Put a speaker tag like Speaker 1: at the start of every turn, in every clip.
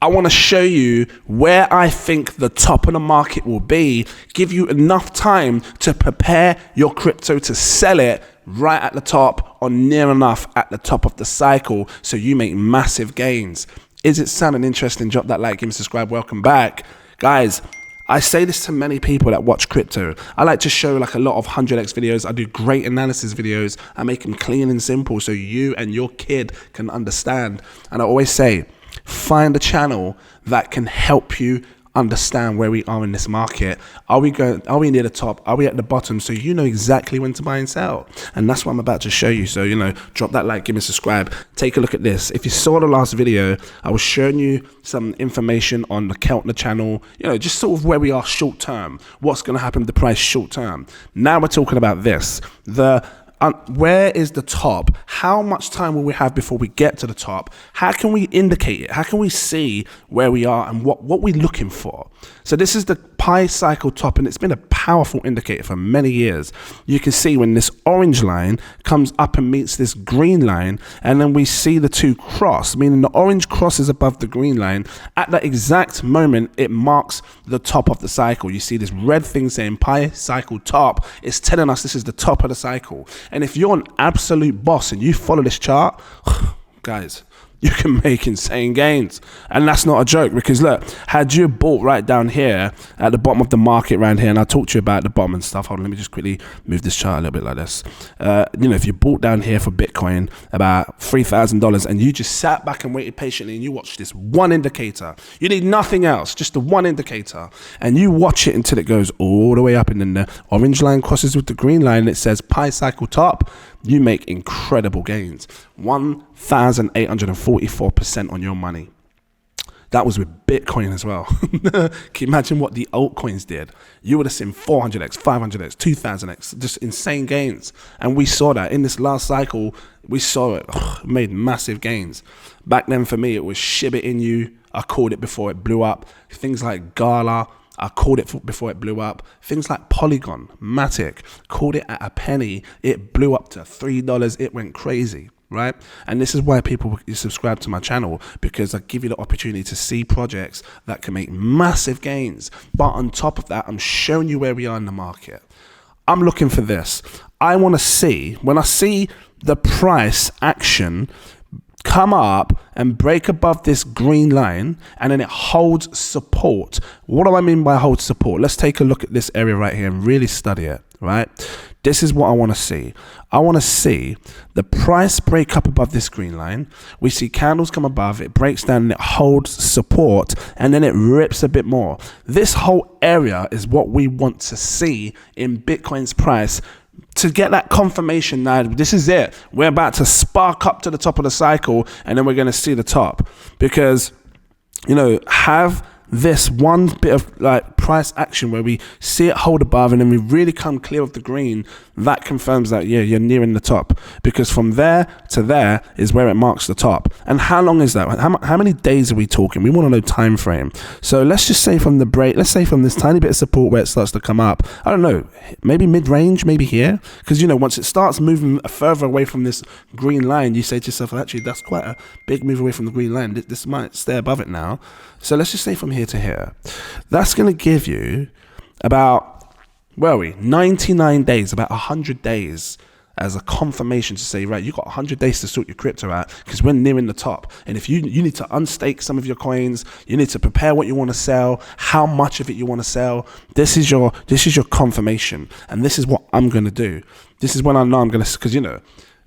Speaker 1: I want to show you where I think the top of the market will be, give you enough time to prepare your crypto to sell it right at the top or near enough at the top of the cycle so you make massive gains. Is it sounding interesting? Drop that like, give me subscribe, welcome back. Guys, I say this to many people that watch crypto. I like to show like a lot of 100x videos. I do great analysis videos. I make them clean and simple so you and your kid can understand. And I always say, find a channel that can help you understand where we are in this market. Are we near the top? Are we at the bottom? So you know exactly when to buy and sell. And that's what I'm about to show you. So, drop that like, give me a subscribe. Take a look at this. If you saw the last video, I was showing you some information on the Keltner channel, just sort of where we are short term. What's going to happen to the price short term. Now we're talking about this. Where is the top? How much time will we have before we get to the top? How can we indicate it? How can we see where we are and what we're looking for? So this is the pi cycle top, and it's been a powerful indicator for many years. You can see when this orange line comes up and meets this green line, and then we see the two cross, meaning the orange crosses above the green line. At that exact moment, it marks the top of the cycle. You see this red thing saying pi cycle top. It's telling us this is the top of the cycle. And if you're an absolute boss and you follow this chart, guys, you can make insane gains. And that's not a joke, because look, had you bought right down here at the bottom of the market around here, and I'll talk to you about the bottom and stuff. Hold on, let me just quickly move this chart a little bit like this. If you bought down here for Bitcoin about $3,000 and you just sat back and waited patiently and you watched this one indicator, you need nothing else, just the one indicator, and you watch it until it goes all the way up, and then the orange line crosses with the green line and it says pi cycle top, you make incredible gains. 1,844% on your money. That was with Bitcoin as well. Can you imagine what the altcoins did? You would have seen 400x, 500x, 2000x, just insane gains. And we saw that in this last cycle. We saw it made massive gains. Back then for me, it was Shiba Inu. I called it before it blew up. Things like Gala, I called it before it blew up. Things like Polygon, Matic, called it at a penny. It blew up to $3. It went crazy, right? And this is why people subscribe to my channel, because I give you the opportunity to see projects that can make massive gains. But on top of that, I'm showing you where we are in the market. I'm looking for this. I want to see, when I see the price action come up and break above this green line, and then it holds support. What do I mean by hold support? Let's take a look at this area right here and really study it, right? This is what I want to see. I want to see the price break up above this green line. We see candles come above, it breaks down and it holds support, and then it rips a bit more. This whole area is what we want to see in Bitcoin's price, to get that confirmation that this is it. We're about to spark up to the top of the cycle, and then we're going to see the top. Because, have this one bit of like price action where we see it hold above and then we really come clear of the green, that confirms that, yeah, you're nearing the top. Because from there to there is where it marks the top. And how long is that? How many days are we talking? We want to know time frame. So let's just say from the break, let's say from this tiny bit of support where it starts to come up, I don't know, maybe mid-range, maybe here. Because, once it starts moving further away from this green line, you say to yourself, actually, that's quite a big move away from the green line. This might stay above it now. So let's just say from here to here. That's going to give you about, 99 days, about 100 days as a confirmation to say, right, you've got 100 days to sort your crypto out, because we're nearing the top. And if you need to unstake some of your coins, you need to prepare what you want to sell, how much of it you want to sell. This is your confirmation. And this is what I'm going to do. This is when I know I'm going to, because,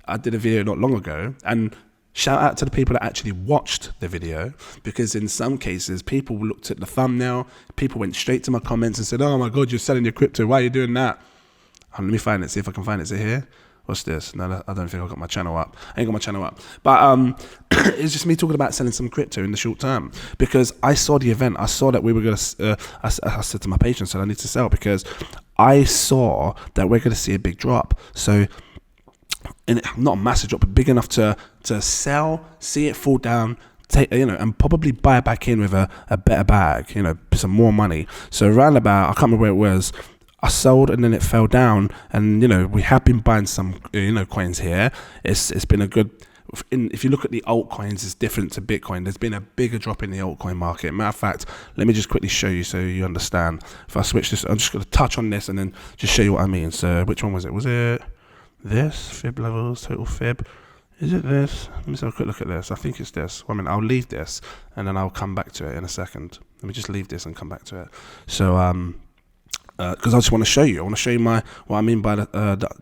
Speaker 1: I did a video not long ago, and shout out to the people that actually watched the video, because in some cases, people looked at the thumbnail, people went straight to my comments and said, oh my God, you're selling your crypto. Why are you doing that? Let me find it, see if I can find it. Is it here? What's this? No, I don't think I've got my channel up. I ain't got my channel up. But it's just me talking about selling some crypto in the short term, because I saw the event. I saw that we were going to, I said to my patients that I need to sell, because I saw that we're going to see a big drop. So, and not a massive drop, but big enough to sell, see it fall down, take, and probably buy back in with a better bag, some more money. So around about, I can't remember where it was, I sold and then it fell down, and we have been buying some coins here. It's been a good if you look at the altcoins, it's different to Bitcoin. There's been a bigger drop in the altcoin market. Matter of fact, let me just quickly show you so you understand. If I switch this, I'm just going to touch on this and then just show you what I mean. So which one was it? Was it this? Fib levels, total fib. Is it this? Let me just have a quick look at this. I think it's this. Well, I mean, I'll leave this and then I'll come back to it in a second. Let me just leave this and come back to it. So, because I just want to show you. I want to show you what I mean by the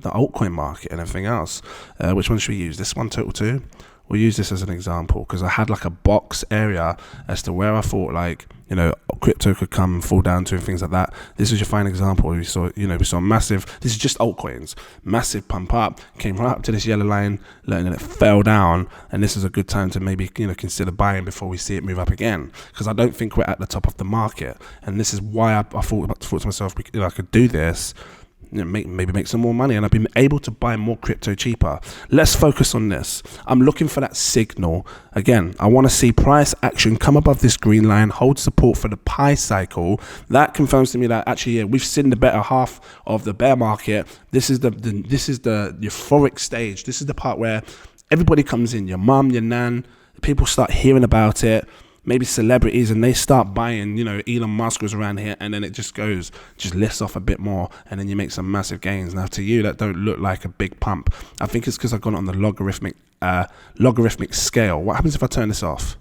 Speaker 1: altcoin market and everything else. Which one should we use? This one, total 2? We'll use this as an example because I had like a box area as to where I thought like, you know, crypto could come and fall down to and things like that. This is your fine example. We saw massive, this is just altcoins, massive pump up, came right up to this yellow line, and then it fell down. And this is a good time to maybe, you know, consider buying before we see it move up again. Because I don't think we're at the top of the market. And this is why I thought to myself, you know, I could do this. Maybe make some more money, and I've been able to buy more crypto cheaper. Let's focus on this. I'm looking for that signal. Again, I want to see price action come above this green line, hold support for the pi cycle. That confirms to me that actually, yeah, we've seen the better half of the bear market. This is the euphoric stage. This is the part where everybody comes in. Your mum, your nan, people start hearing about it. Maybe celebrities, and they start buying, you know, Elon Musk was around here, and then it just lifts off a bit more, and then you make some massive gains. Now to you, that don't look like a big pump. I think it's because I've gone on the logarithmic scale. What happens if I turn this off?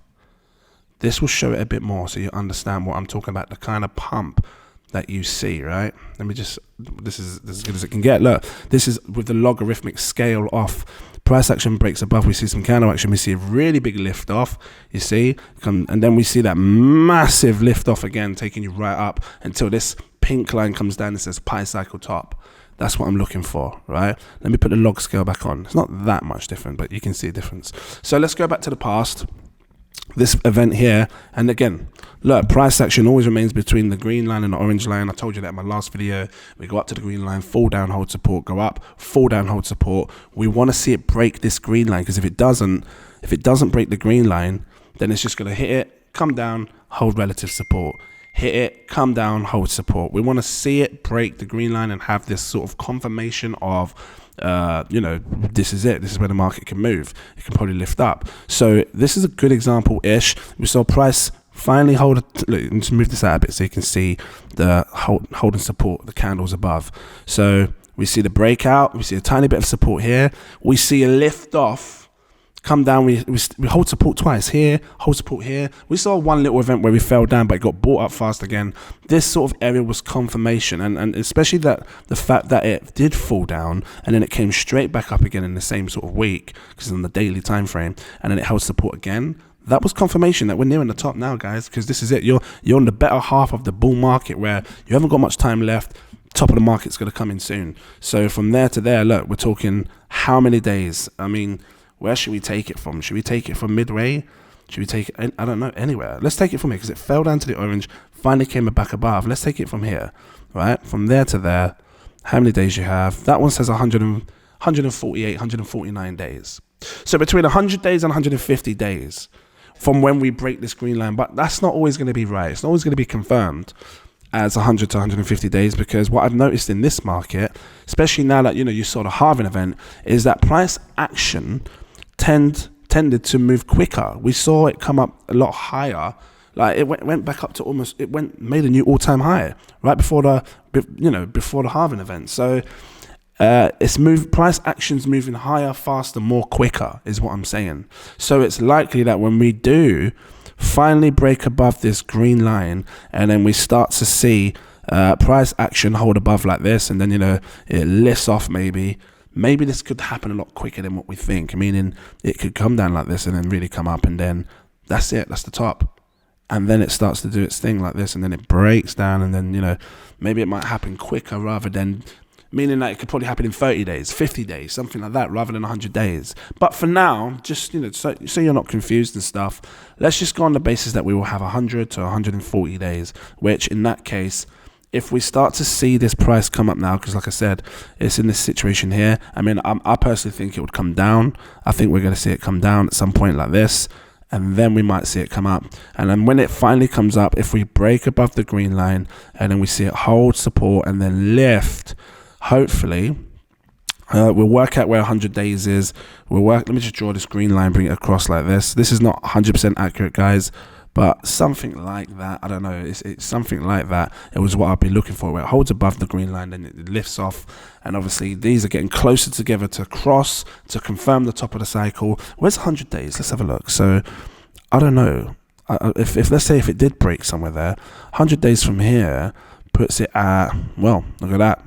Speaker 1: This will show it a bit more so you understand what I'm talking about, the kind of pump that you see, right? Let me just, this is as good as it can get. Look, this is with the logarithmic scale off. Price action breaks above, we see some counter action, we see a really big lift off, you see, and then we see that massive lift off again, taking you right up until this pink line comes down and says pi cycle top. That's what I'm looking for, right? Let me put the log scale back on. It's not that much different, but you can see a difference. So let's go back to the past. This event here, and again, look, price action always remains between the green line and the orange line. I told you that in my last video. We go up to the green line, fall down, hold support, go up, fall down, hold support. We want to see it break this green line, because if it doesn't break the green line, then it's just going to hit it, come down, hold relative support, hit it, come down, hold support. We want to see it break the green line and have this sort of confirmation of you know, this is it. This is where the market can move. It can probably lift up. So this is a good example-ish. We saw price finally hold. Look, let's move this out a bit so you can see the holding support, the candles above. So we see the breakout. We see a tiny bit of support here. We see a lift off. Come down, we hold support twice here, hold support here. We saw one little event where we fell down, but it got bought up fast again. This sort of area was confirmation, and especially that the fact that it did fall down and then it came straight back up again in the same sort of week, because it's on the daily time frame, and then it held support again. That was confirmation that we're nearing the top now, guys, because this is it. You're on the better half of the bull market where you haven't got much time left. Top of the market's going to come in soon. So from there to there, look, we're talking how many days? I mean, where should we take it from? Should we take it from midway? Should we take it, I don't know, anywhere? Let's take it from here, because it fell down to the orange, finally came back above. Let's take it from here, right? From there to there, how many days you have? That one says 148, 149 days. So between 100 days and 150 days from when we break this green line. But that's not always going to be right. It's not always going to be confirmed as 100 to 150 days, because what I've noticed in this market, especially now that, you know, you saw the halving event, is that price action tended to move quicker. We saw it come up a lot higher. Like it went back up to almost, made a new all-time high right before the halving event. So it's price action's moving higher, faster, more quicker is what I'm saying. So it's likely that when we do finally break above this green line, and then we start to see price action hold above like this, and then, you know, it lifts off maybe this could happen a lot quicker than what we think, meaning it could come down like this and then really come up, and then that's it, that's the top. And then it starts to do its thing like this, and then it breaks down, and then, you know, maybe it might happen quicker, rather than, meaning that it could probably happen in 30 days, 50 days, something like that, rather than 100 days. But for now, just, you know, so you're not confused and stuff, let's just go on the basis that we will have 100 to 140 days, which in that case, if we start to see this price come up now, because like I said, it's in this situation here. I mean, I personally think it would come down. I think we're going to see it come down at some point like this, and then we might see it come up. And then when it finally comes up, if we break above the green line, and then we see it hold support and then lift, hopefully, We'll work out where 100 days is. Let me just draw this green line, bring it across like this. This is not 100% accurate, guys, but something like that. I don't know. It's something like that. It was what I'll be looking for, where it holds above the green line, then it lifts off. And obviously, these are getting closer together to cross, to confirm the top of the cycle. Where's 100 days? Let's have a look. So, I don't know. If let's say if it did break somewhere there, 100 days from here puts it at, well, look at that.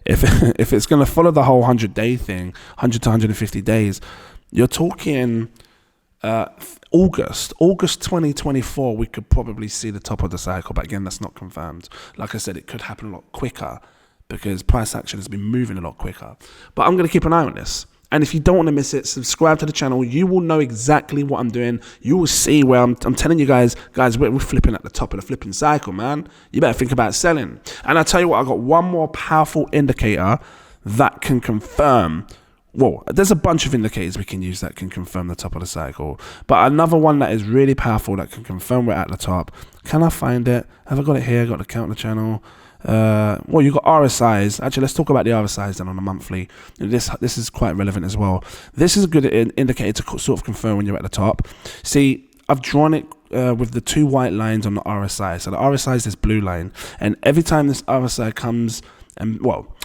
Speaker 1: If it's going to follow the whole 100-day thing, 100 to 150 days, you're talking August 2024, we could probably see the top of the cycle. But again, that's not confirmed. Like I said, it could happen a lot quicker because price action has been moving a lot quicker. But I'm going to keep an eye on this. And if you don't want to miss it, subscribe to the channel. You will know exactly what I'm doing. You will see where I'm telling you guys, we're flipping at the top of the flipping cycle, man. You better think about selling. And I'll tell you what, I've got one more powerful indicator that can confirm. Well, there's a bunch of indicators we can use that can confirm the top of the cycle. But another one that is really powerful that can confirm we're at the top. Can I find it? Have I got it here? Got the count the channel. Well, you've got RSIs. Actually, let's talk about the RSIs then on a monthly. This is quite relevant as well. This is a good indicator to sort of confirm when you're at the top. See, I've drawn it with the two white lines on the RSI. So the RSI is this blue line, and every time this RSI comes, and well,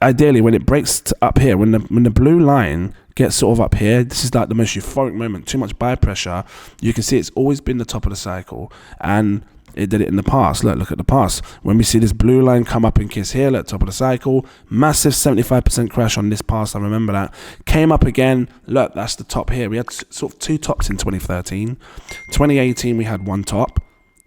Speaker 1: ideally when it breaks up here, when the blue line gets sort of up here, this is like the most euphoric moment. Too much buy pressure. You can see it's always been the top of the cycle, and it did it in the past. Look at the past. When we see this blue line come up and kiss here, look, top of the cycle, massive 75% crash on this past. I remember that. Came up again. Look, that's the top here. We had sort of two tops in 2013. 2018, we had one top.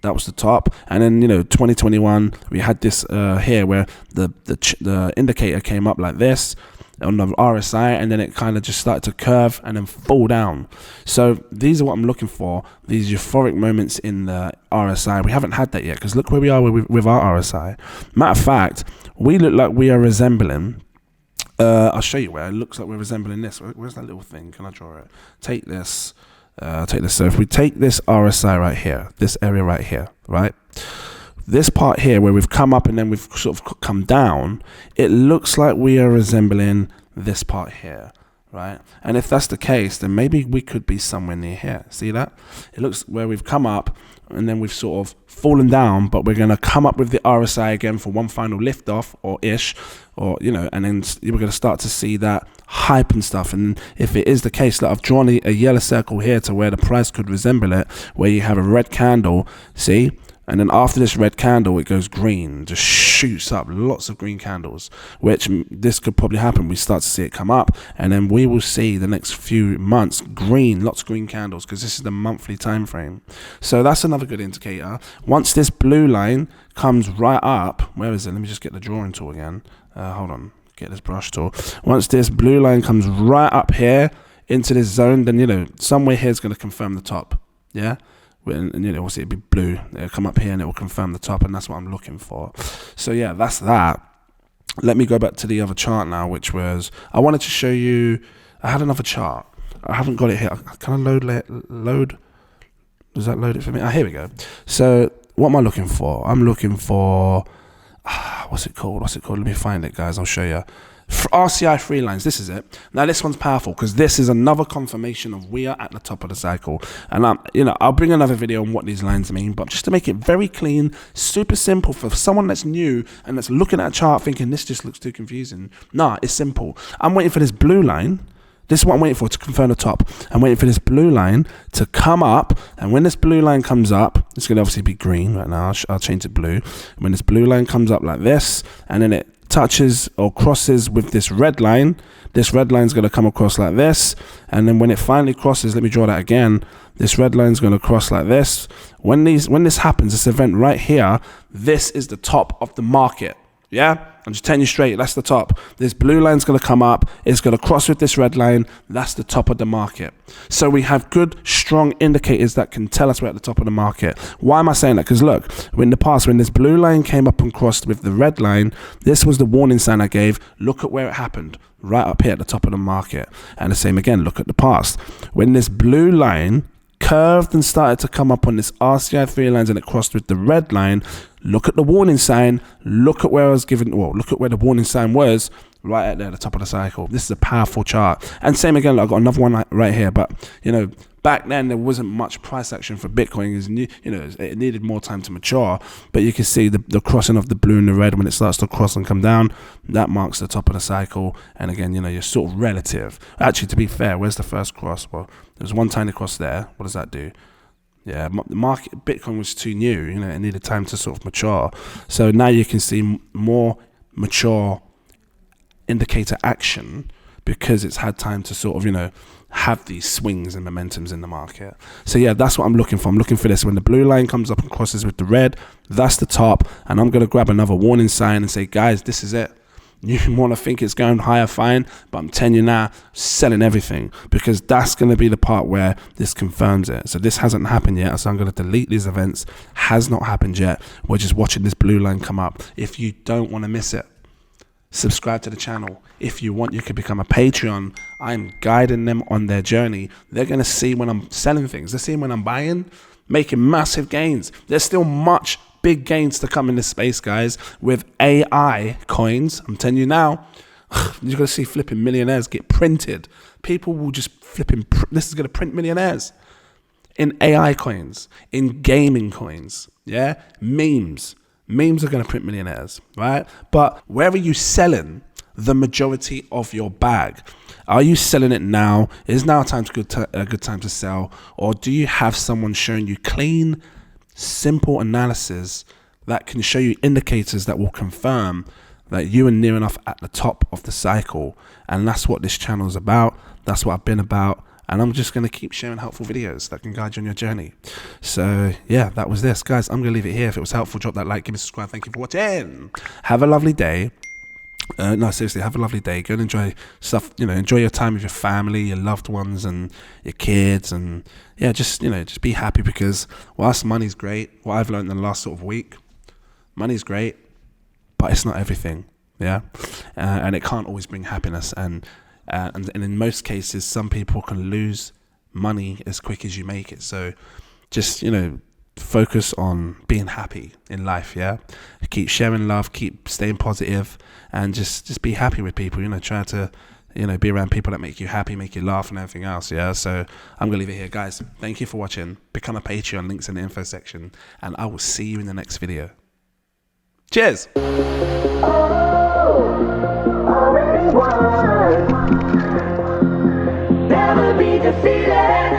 Speaker 1: That was the top. And then, 2021, we had this here where the indicator came up like this on the RSI, and then it kind of just started to curve and then fall down. So these are what I'm looking for, these euphoric moments in the RSI. We haven't had that yet, because look where we are with our RSI. Matter of fact, we look like we are resembling, I'll show you where it looks like we're resembling this. Where's that little thing? Can I draw it? Take this. So if we take this RSI right here, this area right here, right? This part here where we've come up and then we've sort of come down, it looks like we are resembling this part here, right? And if that's the case, then maybe we could be somewhere near here. See that? It looks where we've come up and then we've sort of fallen down, but we're going to come up with the RSI again for one final lift off or ish, or, and then we're going to start to see that hype and stuff. And if it is the case that I've drawn a yellow circle here to where the price could resemble it, where you have a red candle, see? And then after this red candle, it goes green, just shoots up, lots of green candles, which this could probably happen. We start to see it come up, and then we will see the next few months green, lots of green candles, because this is the monthly time frame. So that's another good indicator. Once this blue line comes right up, where is it? Let me just get the drawing tool again. Hold on, get this brush tool. Once this blue line comes right up here into this zone, then, somewhere here is going to confirm the top. Yeah. And obviously it'll be blue. It'll come up here and it will confirm the top, and that's what I'm looking for. So yeah, that's that. Let me go back to the other chart now, which was, I wanted to show you, I had another chart. I haven't got it here. Can I load? Does that load it for me? Here we go. So what am I looking for? I'm looking for, what's it called? Let me find it, guys. I'll show you. RCI free lines, this is it. Now this one's powerful because this is another confirmation of we are at the top of the cycle. And I'll bring another video on what these lines mean, but just to make it very clean, super simple for someone that's new and that's looking at a chart thinking this just looks too confusing. Nah, it's simple. I'm waiting for this blue line. This is what I'm waiting for to confirm the top. I'm waiting for this blue line to come up, and when this blue line comes up, it's going to obviously be green right now. I'll change it blue. When this blue line comes up like this, and then it touches or crosses with this red line is going to come across like this, and then when it finally crosses, let me draw that again, this red line is going to cross like this. When this happens, this event right here, this is the top of the market. Yeah, I'm just telling you straight, that's the top. This blue line's going to come up, it's going to cross with this red line, that's the top of the market. So we have good, strong indicators that can tell us we're at the top of the market. Why am I saying that? Because look, in the past, when this blue line came up and crossed with the red line, this was the warning sign I gave. Look at where it happened, right up here at the top of the market. And the same again, look at the past. When this blue line curved and started to come up on this RCI 3 lines and it crossed with the red line, look at the warning sign, look at where I was given, well, look at where the warning sign was, right at the top of the cycle. This is a powerful chart. And same again, I've got another one right here, but you know, back then there wasn't much price action for Bitcoin. It needed more time to mature, but you can see the crossing of the blue and the red when it starts to cross and come down, that marks the top of the cycle. And again, you know, you're sort of relative. Actually, to be fair, where's the first cross? Well, there's one tiny cross there. What does that do? Yeah, the market, Bitcoin was too new, you know, it needed time to sort of mature. So now you can see more mature indicator action because it's had time to sort of, you know, have these swings and momentums in the market. So yeah, that's what I'm looking for. I'm looking for this. When the blue line comes up and crosses with the red, that's the top. And I'm going to grab another warning sign and say, guys, this is it. You want to think it's going higher, fine, but I'm telling you now, selling everything, because that's going to be the part where this confirms it. So this hasn't happened yet, so I'm going to delete these events. Has not happened yet. We're just watching this blue line come up. If you don't want to miss it, subscribe to the channel. If you want, you can become a Patreon. I'm guiding them on their journey. They're going to see when I'm selling things. They're seeing when I'm buying, making massive gains. There's still much big gains to come in this space, guys, with AI coins. I'm telling you now, you're going to see flipping millionaires get printed. People will just this is going to print millionaires in AI coins, in gaming coins, yeah? Memes are going to print millionaires, right? But where are you selling the majority of your bag? Are you selling it now? Is now a good time to sell? Or do you have someone showing you clean, simple analysis that can show you indicators that will confirm that you are near enough at the top of the cycle? And that's what this channel is about. That's what I've been about. And I'm just going to keep sharing helpful videos that can guide you on your journey. So yeah, that was this, guys. I'm going to leave it here. If it was helpful, drop that like, give me a subscribe. Thank you for watching. Have a lovely day. No, seriously, have a lovely day. Go and enjoy stuff, you know, enjoy your time with your family, your loved ones and your kids. And yeah, just, you know, just be happy, because whilst money's great, what I've learned in the last sort of week, money's great, but it's not everything. Yeah. And it can't always bring happiness. And in most cases, some people can lose money as quick as you make it. So just, you know, focus on being happy in life. Yeah, keep sharing love, keep staying positive, and just be happy with people. You know, try to, you know, be around people that make you happy, make you laugh, and everything else. Yeah, so I'm gonna leave it here, guys. Thank you for watching. Become a Patreon, links in the info section, and I will see you in the next video. Cheers. Never be defeated.